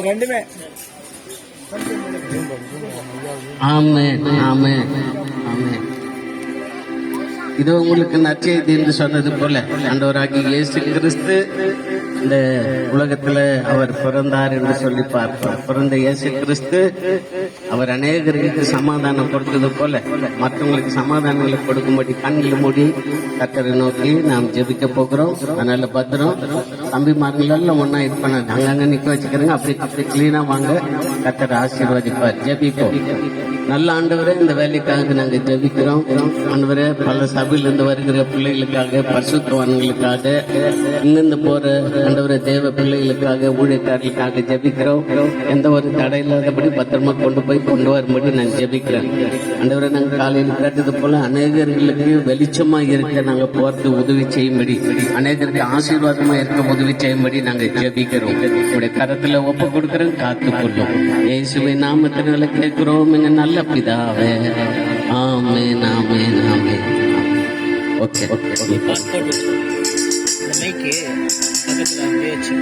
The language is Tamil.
ரெண்டுமே. ஆமென் ஆமென் ஆமென். இது உங்களுக்கு நற்செய்தி என்று சொன்னது போல ஆண்டவராகிய இயேசு கிறிஸ்து இந்த உலகத்துல அவர் பிறந்தார் என்று சொல்லி பார்ப்பார். பிறந்த இயேசு கிறிஸ்து அவர் அநேகருக்கு சமாதானம் கொடுத்தது போல மற்றவங்களுக்கு சமாதானங்களை கொடுக்கும்படி கண்ணில் மூடி கர்த்தரை நோக்கி நாம் ஜெபிக்க போகிறோம். அதனால பத்திரம் தம்பிமார்கள் எல்லாம் ஒன்னா இது பண்ண அங்கங்க நிக்க வச்சுக்கிறேங்க. அப்படி கிளீனா வாங்க. கர்த்தரை ஆசீர்வதிப்பார். ஜெபிப்போம். நல்ல ஆண்டவரே, இந்த வேலைக்காக நாங்க ஜெபிக்கிறோம். ஆண்டவரே, பல சபையிலிருந்து வருகிற பிள்ளைகளுக்காக, பரிசுத்தவான்களுக்காக, இங்கிருந்து போற ஆண்டவரே தேவ பிள்ளைகளுக்காக, ஊழியக்காரர்களுக்காக ஜெபிக்கிறோம். எந்த ஒரு தடை இல்லாதபடி பத்திரமா கொண்டு வரும்படி நான் ஜெபிக்கிறேன். ஆண்டவரே, நாங்க காலையில் கேட்டது போல அநேகர்களுக்கு வெளிச்சமா இருக்க நாங்க போறது உதவி செய்யும்படி, அநேகருக்கு ஆசீர்வாதமா இருக்க உதவி செய்யும்படி நாங்க ஜெபிக்கிறோம். உங்களுடைய கரத்துல ஒப்பு கொடுக்கிறோம். காத்துக்கொள்ளும் இயேசுவின் நாமத்தினால கேட்கிறோம் எங்க நல்ல பிதாவே. ஆமென் ஆமென் ஆமென். Okay okay. மைக்கு பக்கத்துல அப்படியே வச்சு